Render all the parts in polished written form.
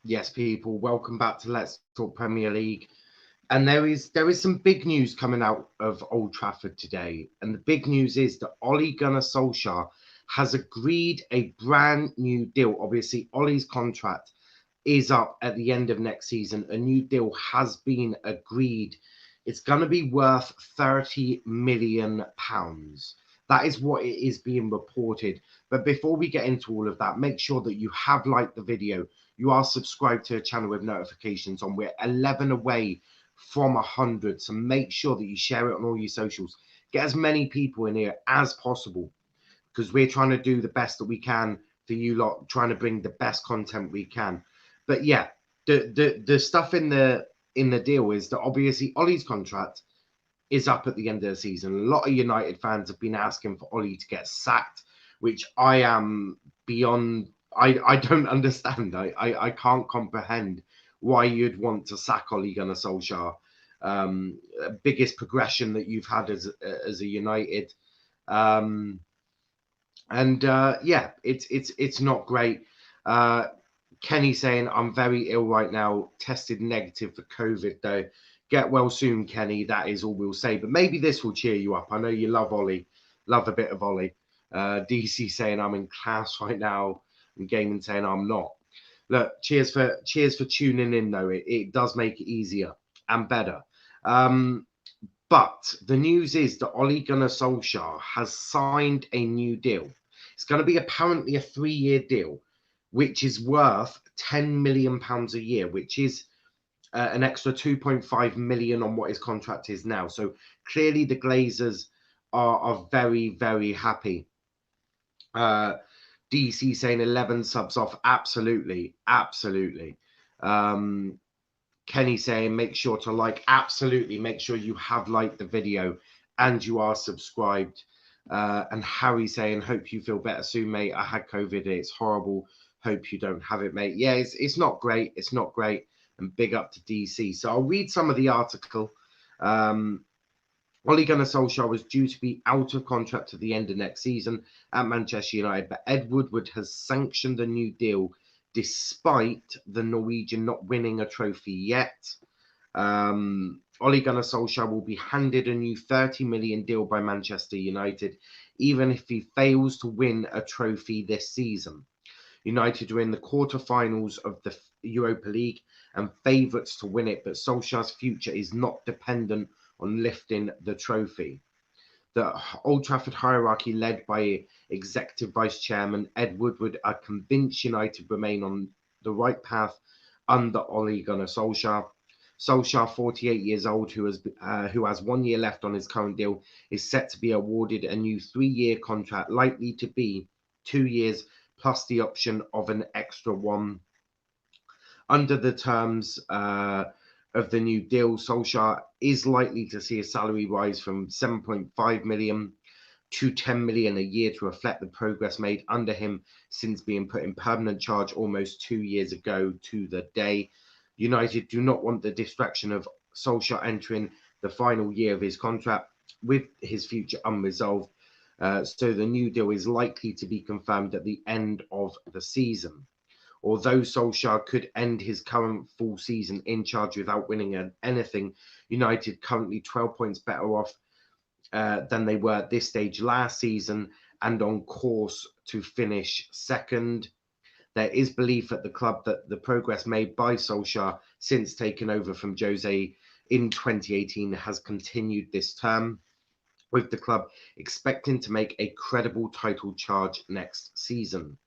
Yes, people, welcome back to Let's Talk Premier League. And there is some big news coming out of Old Trafford today. And the big news is that Gunnar Solskjaer has agreed a brand new deal. Obviously, Ollie's contract is up at the end of next season. A new deal has been agreed. It's going to be worth £30 million. That is what it is being reported. But before we get into all of that, make sure that you have liked the video. You are subscribed to the channel with notifications on. We're 11 away from 100. So make sure that you share it on all your socials. Get as many people in here as possible because we're trying to do the best that we can for you lot, trying to bring the best content we can. But yeah, the stuff in the deal is that obviously Ollie's contract is up at the end of the season. A lot of United fans have been asking for Ollie to get sacked, which I am beyond. I don't understand. I can't comprehend why you'd want to sack Ole Gunnar Solskjaer. Biggest progression that you've had as a United. Um, and yeah, it's not great. Uh, Kenny saying I'm very ill right now, tested negative for COVID though. Get well soon, Kenny. That is all we'll say. But maybe this will cheer you up. I know you love Ollie, love a bit of Ollie. DC saying I'm in class right now, and Gaming saying I'm not. Look, cheers for tuning in though. It does make it easier and better. Um, but the news is that Ole Gunnar Solskjaer has signed a new deal. It's going to be apparently a 3-year deal, which is worth £10 million a year, which is an extra 2.5 million on what his contract is now. So clearly the Glazers are very, very happy. Uh, DC saying 11 subs off. Absolutely. Absolutely. Um, Kenny saying, make sure to like. Absolutely. Make sure you have liked the video and you are subscribed. And Harry saying, hope you feel better soon, mate. I had COVID. It's horrible. Hope you don't have it, mate. Yeah, it's not great. It's not great. And big up to DC. So I'll read some of the article. Ole Gunnar Solskjaer was due to be out of contract at the end of next season at Manchester United, but Ed Woodward has sanctioned a new deal despite the Norwegian not winning a trophy yet. Ole Gunnar Solskjaer will be handed a new 30 million deal by Manchester United, even if he fails to win a trophy this season. United are in the quarterfinals of the Europa League and favourites to win it, but Solskjaer's future is not dependent on lifting the trophy. The Old Trafford hierarchy, led by Executive Vice Chairman Ed Woodward, are convinced United remain on the right path under Ole Gunnar Solskjaer. Solskjaer, 48 years old, who has 1 year left on his current deal, is set to be awarded a new 3-year contract, likely to be 2 years plus the option of an extra one. Under the terms of the new deal, Solskjaer is likely to see a salary rise from 7.5 million to 10 million a year to reflect the progress made under him since being put in permanent charge almost 2 years ago to the day. United do not want the distraction of Solskjaer entering the final year of his contract with his future unresolved. So the new deal is likely to be confirmed at the end of the season. Although Solskjaer could end his current full season in charge without winning anything, United currently 12 points better off than they were at this stage last season and on course to finish second. There is belief at the club that the progress made by Solskjaer since taking over from Jose in 2018 has continued this term, with the club expecting to make a credible title charge next season.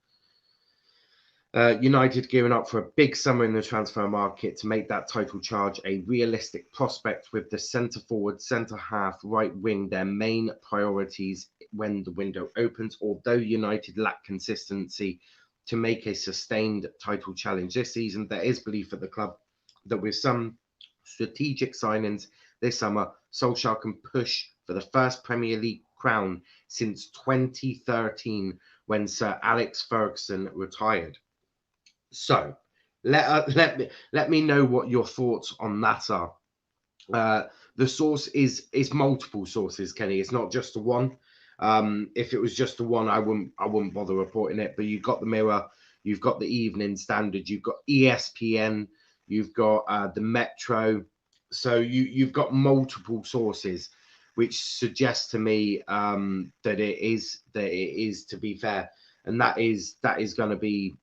United gearing up for a big summer in the transfer market to make that title charge a realistic prospect, with the centre forward, centre half, right wing their main priorities when the window opens. Although United lack consistency to make a sustained title challenge this season, there is belief at the club that with some strategic signings this summer, Solskjaer can push for the first Premier League crown since 2013 when Sir Alex Ferguson retired. So let me know what your thoughts on that are. The source is multiple sources, Kenny. It's not just the one. If it was just the one, I wouldn't bother reporting it. But you've got the Mirror, you've got the Evening Standard, you've got ESPN, you've got the Metro. So you've got multiple sources, which suggests to me that it is, to be fair, and that is going to be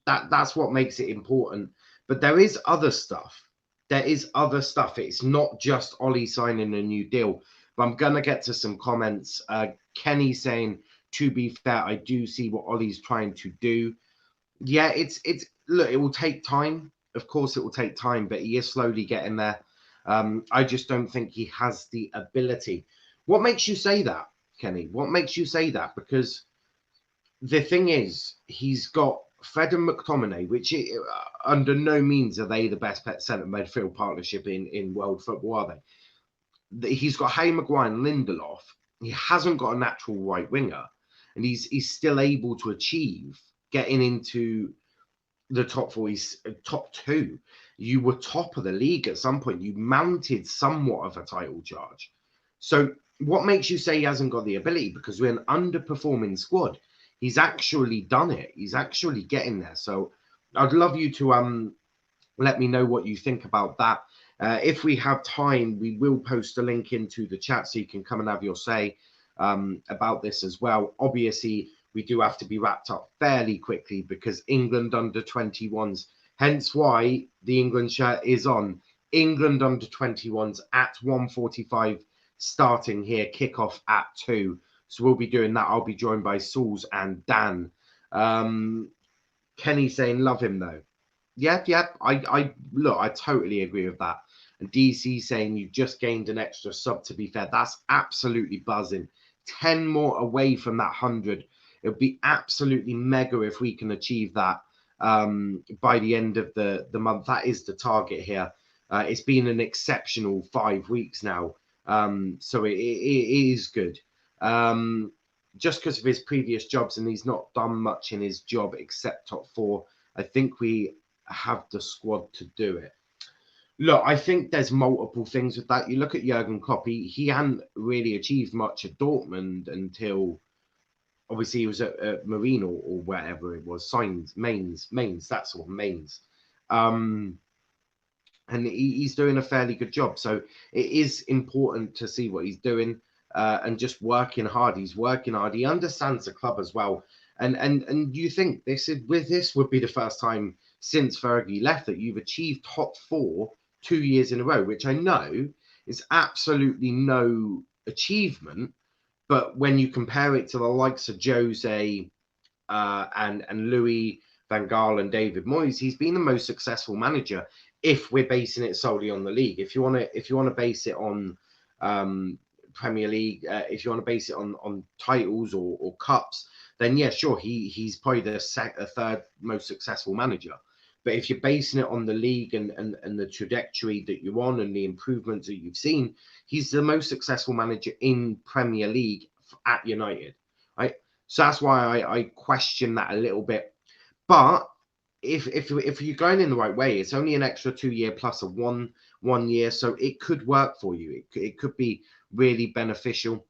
that's what makes it important. But there is other stuff. There is other stuff. It's not just Ollie signing a new deal. But I'm gonna get to some comments. Kenny saying, to be fair, I do see what Ollie's trying to do. Yeah, it's look, it will take time. Of course, it will take time, but he is slowly getting there. I just don't think he has the ability. What makes you say that, Kenny? What makes you say that? Because the thing is, he's got Fred and McTominay, which under no means are they the best centre midfield partnership in world football, are they? He's got Harry Maguire and Lindelof. He hasn't got a natural right winger, and he's still able to achieve getting into the top four. He's top two. You were top of the league at some point. You mounted somewhat of a title charge. So what makes you say he hasn't got the ability? Because we're an underperforming squad. He's actually done it. He's actually getting there. So I'd love you to let me know what you think about that. If we have time, we will post a link into the chat so you can come and have your say about this as well. Obviously, we do have to be wrapped up fairly quickly because England under 21s, hence why the England shirt is on. England under 21s at 1:45 starting here, kickoff at 2. So we'll be doing that. I'll be joined by Sauls and Dan. Kenny saying love him though. Yeah. I look, I totally agree with that. And DC saying you just gained an extra sub. To be fair, that's absolutely buzzing. 10 more away from that 100. It would be absolutely mega if we can achieve that by the end of the month. That is the target here. It's been an exceptional 5 weeks now. So it is good. Just because of his previous jobs, and he's not done much in his job except top 4. I think we have the squad to do it. Look, I think there's multiple things with that. You look at Jurgen Klopp, he hadn't really achieved much at Dortmund until obviously he was at Marine or wherever it was, Mainz, that's all, Mainz. And he's doing a fairly good job. So it is important to see what he's doing and just working hard. He's working hard. He understands the club as well. And you think this would be the first time since Fergie left that you've achieved top 4 2 years in a row, which I know is absolutely no achievement. But when you compare it to the likes of Jose and Louis van Gaal and David Moyes, he's been the most successful manager. If we're basing it solely on the league, if you want to base it on Premier League, if you want to base it on titles or cups, then yeah, sure, he's probably the third most successful manager. But if you're basing it on the league and the trajectory that you're on and the improvements that you've seen, he's the most successful manager in Premier League at United, right? So that's why I question that a little bit. But if you're going in the right way, it's only an extra 2 year plus of one year, so it could work for you. It could be really beneficial,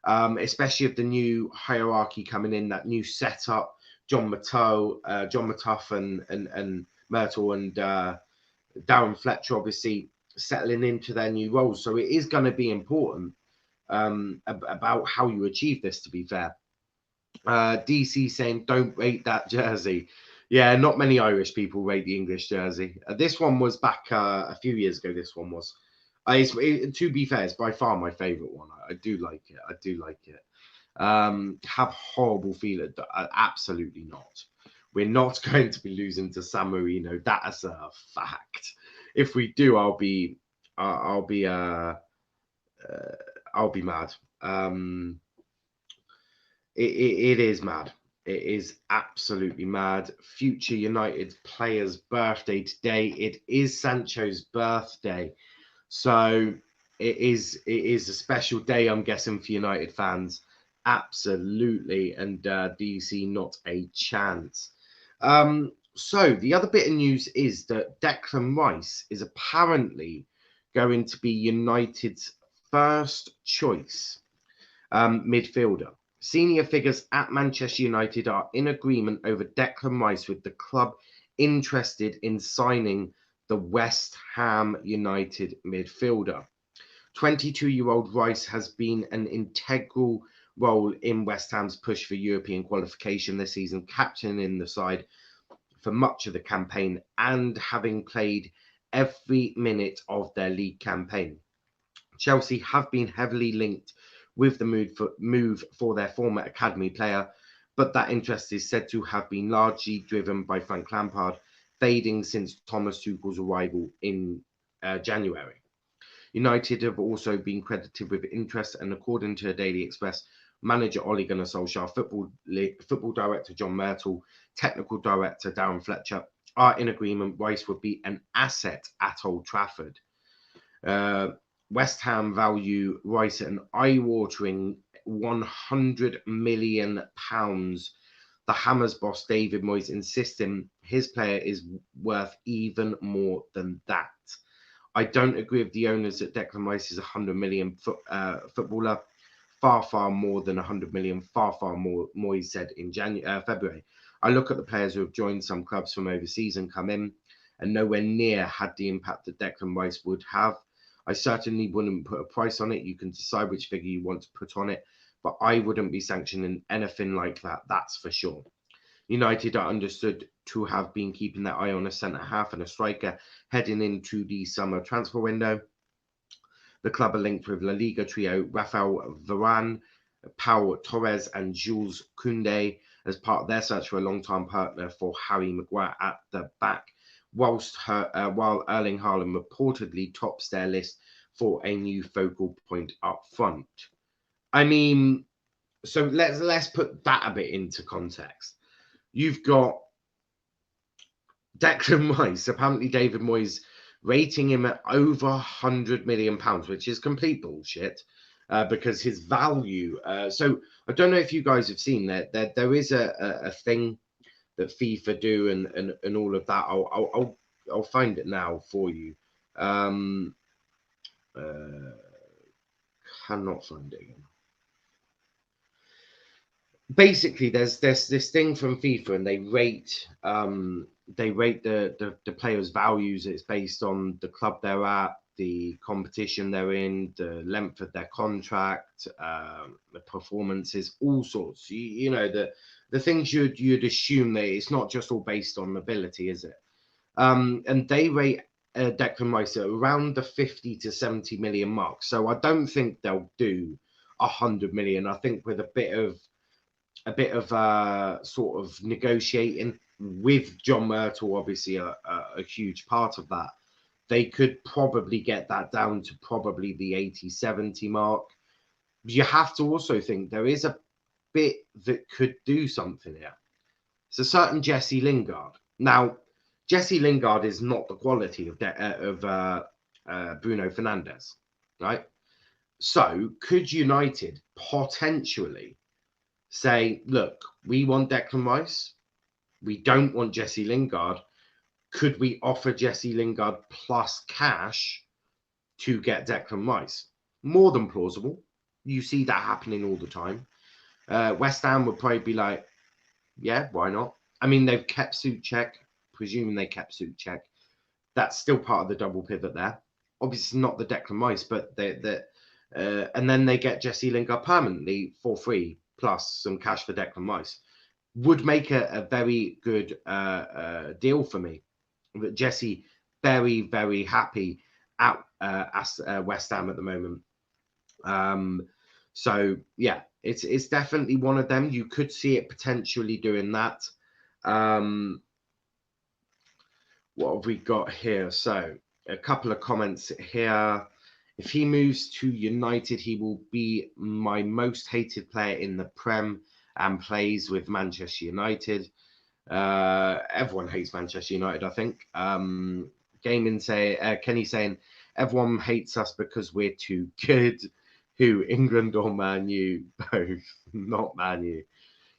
especially with the new hierarchy coming in, that new setup. John Matuff and Myrtle and Darren Fletcher obviously settling into their new roles. So it is going to be important about how you achieve this, to be fair. DC saying, don't rate that jersey. Yeah, not many Irish people rate the English jersey. This one was back a few years ago. This one was. To be fair, it's by far my favourite one. I do like it. Have horrible feeling. Absolutely not. We're not going to be losing to San Marino. That's a fact. If we do, I'll be mad. It is mad. It is absolutely mad. Future United player's birthday today. It is Sancho's birthday, so it is a special day, I'm guessing, for United fans. Absolutely. And DC, not a chance. So the other bit of news is that Declan Rice is apparently going to be United's first choice midfielder. Senior figures at Manchester United are in agreement over Declan Rice, with the club interested in signing the West Ham United midfielder. 22-year-old Rice has been an integral role in West Ham's push for European qualification this season, captaining the side for much of the campaign and having played every minute of their league campaign. Chelsea have been heavily linked with the move for their former academy player, but that interest is said to have been largely driven by Frank Lampard, fading since Thomas Tuchel's arrival in January. United have also been credited with interest, and according to Daily Express, manager Ole Gunnar Solskjaer, football director John Myrtle, technical director Darren Fletcher are in agreement Rice would be an asset at Old Trafford. West Ham value Rice at an eye-watering £100 million. The Hammers boss David Moyes insisting his player is worth even more than that. I don't agree with the owners that Declan Rice is a £100 million footballer. Far more than 100 million, far more, Moyes said in February. I look at the players who have joined some clubs from overseas and come in, and nowhere near had the impact that Declan Rice would have. I certainly wouldn't put a price on it. You can decide which figure you want to put on it, but I wouldn't be sanctioning anything like that, that's for sure. United are understood to have been keeping their eye on a centre-half and a striker heading into the summer transfer window. The club are linked with La Liga trio Rafael Varane, Pau Torres and Jules Koundé as part of their search for a long-term partner for Harry Maguire at the back, while Erling Haaland reportedly tops their list for a new focal point up front. I mean, so let's put that a bit into context. You've got Declan Rice, apparently David Moyes rating him at over £100 million, which is complete bullshit, because his value. So I don't know if you guys have seen that there is a thing that FIFA do and all of that. I'll find it now for you. Cannot find it again. Basically, there's this thing from FIFA, and they rate the players' values. It's based on the club they're at, the competition they're in, the length of their contract, the performances, all sorts. You know, the things you'd assume that it's not just all based on ability, is it? And they rate Declan Rice at around the 50 to 70 million mark. So I don't think they'll do 100 million. I think with a bit of sort of negotiating with John Myrtle, obviously a huge part of that, they could probably get that down to probably the 80-70 mark. You have to also think there is a bit that could do something here. It's a certain Jesse Lingard. Now, Jesse Lingard is not the quality of Bruno Fernandes, right? So could United potentially say, look, we want Declan Rice, we don't want Jesse Lingard. Could we offer Jesse Lingard plus cash to get Declan Rice? More than plausible. You see that happening all the time. West Ham would probably be like, yeah, why not? I mean, they've kept Souček, presuming they kept Souček. That's still part of the double pivot there. Obviously not the Declan Rice, but and then they get Jesse Lingard permanently for free, plus some cash for Declan Rice. Would make a very good deal for me. But Jesse, very, very happy at West Ham at the moment. So, yeah, it's definitely one of them. You could see it potentially doing that. What have we got here? So, a couple of comments here. If he moves to United, he will be my most hated player in the Prem and plays with Manchester United. Everyone hates Manchester United, I think. Kenny saying, everyone hates us because we're too good. Who, England or Man U? Both, not Man U.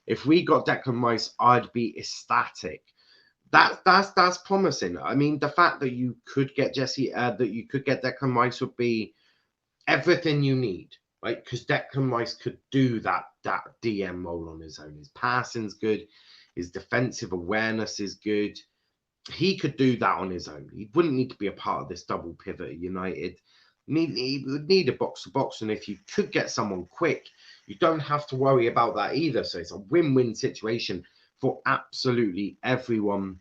If we got Declan Rice, I'd be ecstatic. That's promising. I mean, the fact that you could get Declan Rice would be everything you need. right? Because Declan Rice could do that DM role on his own. His passing's good, his defensive awareness is good. He could do that on his own. He wouldn't need to be a part of this double pivot at United. He would need a box to box, and if you could get someone quick, you don't have to worry about that either. So it's a win-win situation for absolutely everyone.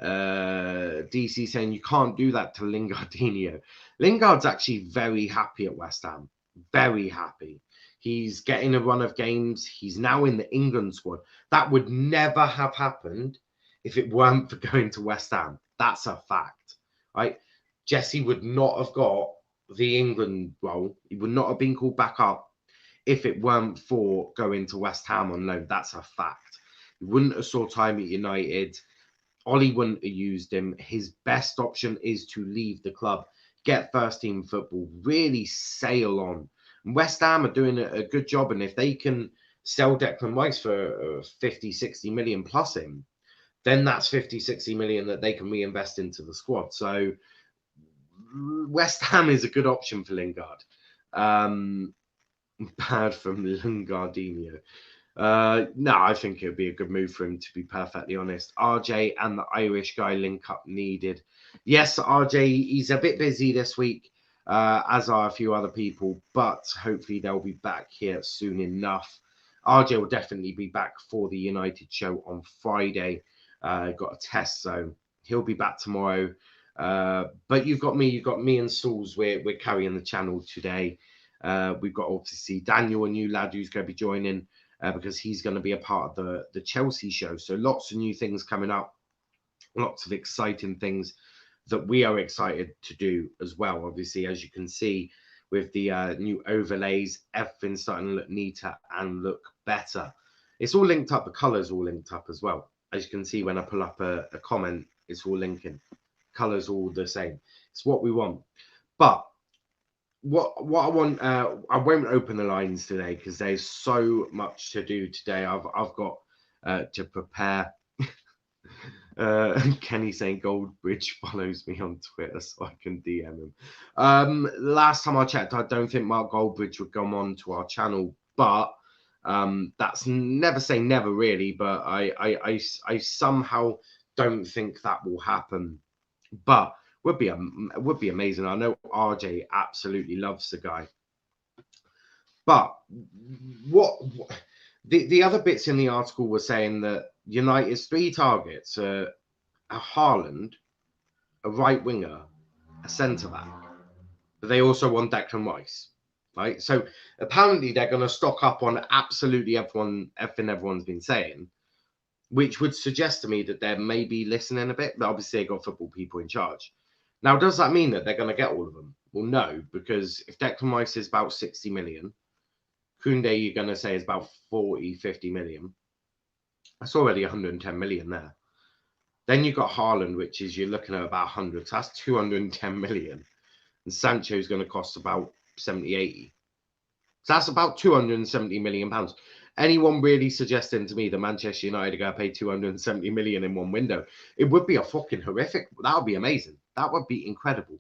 DC saying you can't do that to Lingardinho. Lingard's actually very happy at West Ham. Very happy. He's getting a run of games. He's now in the England squad. That would never have happened if it weren't for going to West Ham. That's a fact, right? Jesse would not have got the England role. He would not have been called back up if it weren't for going to West Ham on loan. That's a fact. He wouldn't have saw time at United. Ollie wouldn't have used him. His best option is to leave the club, get first team football, really sail on. And West Ham are doing a good job. And if they can sell Declan Rice for 50, 60 million plus him, then that's 50, 60 million that they can reinvest into the squad. So West Ham is a good option for Lingard. Bad from Lingardinho. No, I think it would be a good move for him, to be perfectly honest. RJ and the Irish guy link up needed. Yes, RJ, he's a bit busy this week, as are a few other people, but hopefully they'll be back here soon enough. RJ will definitely be back for the United show on Friday. Got a test, so he'll be back tomorrow. But you've got me and Sauls. We're carrying the channel today. We've got obviously Daniel, a new lad who's going to be joining. Because he's going to be a part of the Chelsea show. So lots of new things coming up, lots of exciting things that we are excited to do as well. Obviously, as you can see with the new overlays, everything's starting to look neater and look better. It's all linked up. The colours all linked up as well. As you can see, when I pull up a comment, it's all linking. Colours all the same. It's what we want. But what I want, I won't open the lines today because there's so much to do today. I've got to prepare. Kenny saying Goldbridge follows me on Twitter so I can DM him. Last time I checked, I don't think Mark Goldbridge would come on to our channel, but that's never say never really. But I somehow don't think that will happen. But would be amazing. I know RJ absolutely loves the guy. But what the other bits in the article were saying that United's 3 targets are a Haaland, a right winger, a centre back. But they also want Declan Rice, right? So apparently they're going to stock up on absolutely everything everyone's been saying, which would suggest to me that they're maybe listening a bit. But obviously they got football people in charge. Now, does that mean that they're going to get all of them? Well, no, because if Declan Rice is about 60 million, Koundé, you're going to say, is about 40, 50 million. That's already 110 million there. Then you've got Haaland, which is you're looking at about 100. So that's 210 million. And Sancho is going to cost about 70, 80. So that's about 270 million pounds. Anyone really suggesting to me that Manchester United are going to pay 270 million in one window? It would be a fucking horrific. That would be amazing. That would be incredible.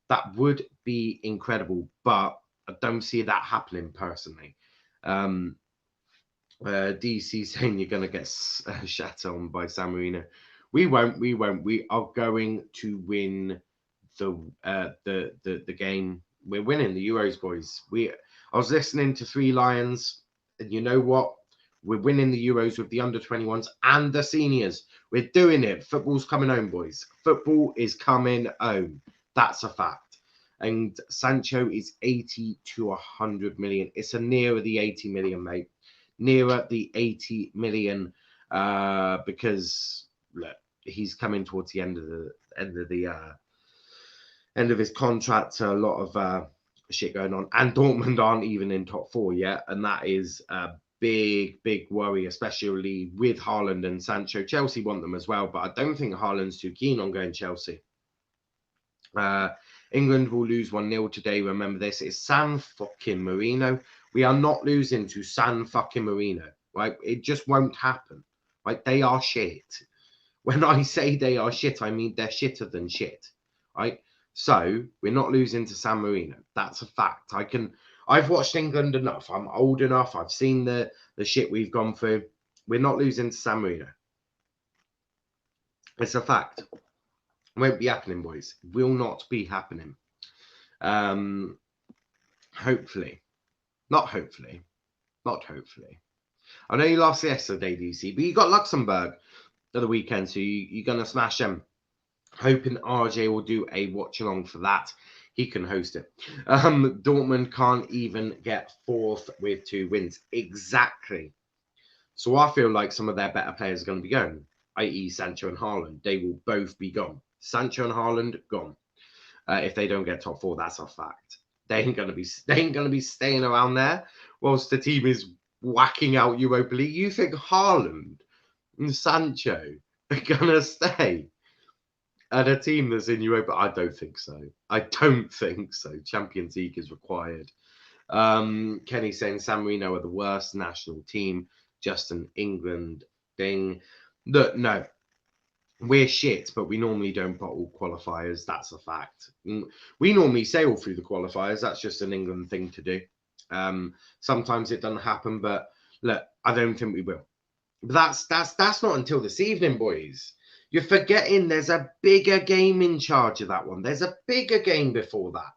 That would be incredible. But I don't see that happening personally. DC saying you're going to get shat on by San Marino. We won't. We are going to win the game. We're winning the Euros, boys. I was listening to Three Lions, and you know what? We're winning the Euros with the under-21s and the seniors. We're doing it. Football's coming home, boys. Football is coming home. That's a fact. And Sancho is 80 to 100 million. It's nearer the 80 million, mate. Nearer the 80 million because look, he's coming towards the end of his contract. A lot of shit going on, and Dortmund aren't even in top 4 yet, and that is a big worry, especially with Haaland and Sancho. Chelsea want them as well, but I don't think Haaland's too keen on going Chelsea. England will lose 1-0 today. Remember this, it's San fucking Marino. We are not losing to San fucking Marino, right? It just won't happen, right? They are shit. When I say they are shit, I mean they're shitter than shit, right? So we're not losing to San Marino. That's a fact. I've watched England enough. I'm old enough. I've seen the shit we've gone through. We're not losing to San Marino. It's a fact. Won't be happening, boys. Will not be happening. Hopefully. Not hopefully. Not hopefully. I know you lost yesterday, DC, but you got Luxembourg at the weekend, so you're going to smash them. Hoping RJ will do a watch along for that. He can host it. Dortmund can't even get fourth with 2 wins. Exactly. So I feel like some of their better players are going to be going, i.e. Sancho and Haaland. They will both be gone. Sancho and Haaland, gone. If they don't get top 4, that's a fact. They ain't gonna be staying around there whilst the team is whacking out Europa League. You think Haaland and Sancho are gonna stay at a team that's in Europa? I don't think so. I don't think so. Champions League is required. Kenny saying San Marino are the worst national team. Just an England thing. Look, no. We're shit, but we normally don't bottle qualifiers. That's a fact. We normally sail through the qualifiers. That's just an England thing to do. Sometimes it doesn't happen, but look, I don't think we will. But that's not until this evening, boys. You're forgetting there's a bigger game in charge of that one. There's a bigger game before that.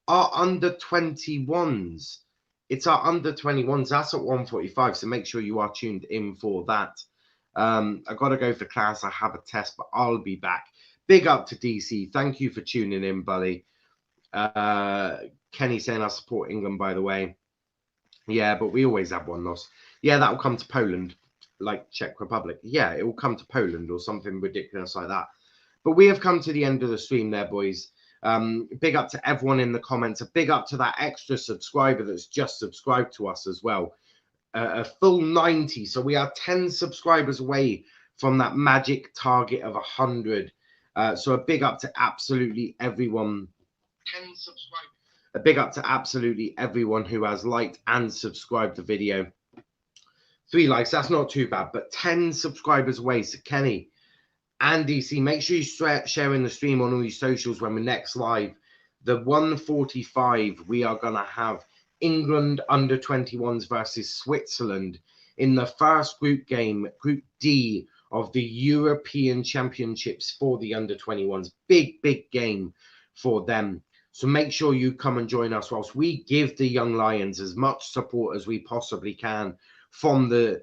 Our under 21s. It's our under 21s. That's at 1:45. So make sure you are tuned in for that. I got to go for class. I have a test, but I'll be back. Big up to DC. Thank you for tuning in, buddy. Kenny saying I support England, by the way. Yeah, but we always have one loss. Yeah, that will come to Poland, like Czech Republic. Yeah, it will come to Poland or something ridiculous like that. But we have come to the end of the stream there, boys. Big up to everyone in the comments. A big up to that extra subscriber that's just subscribed to us as well. A full 90. So we are 10 subscribers away from that magic target of 100. So a big up to absolutely everyone. 10 subscribers. A big up to absolutely everyone who has liked and subscribed the video. 3 likes, that's not too bad, but 10 subscribers away. So Kenny and DC, make sure you share in the stream on all your socials when we're next live. The 1:45, we are going to have England under 21s versus Switzerland in the first group game, Group D of the European Championships for the under 21s. Big game for them. So make sure you come and join us whilst we give the young Lions as much support as we possibly can from the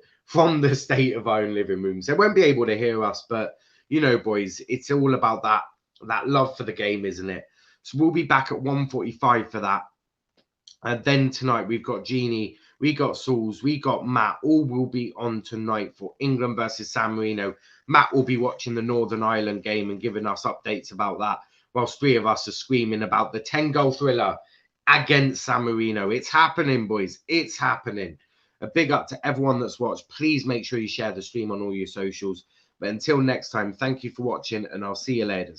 state of our own living rooms. They won't be able to hear us, but you know, boys, it's all about that love for the game, isn't it? So we'll be back at 1:45 for that. And then tonight we've got Jeannie, we got Sauls, we got Matt. All will be on tonight for England versus San Marino. Matt will be watching the Northern Ireland game and giving us updates about that, whilst 3 of us are screaming about the 10-goal thriller against San Marino. It's happening, boys. It's happening. A big up to everyone that's watched. Please make sure you share the stream on all your socials. But until next time, thank you for watching, and I'll see you later.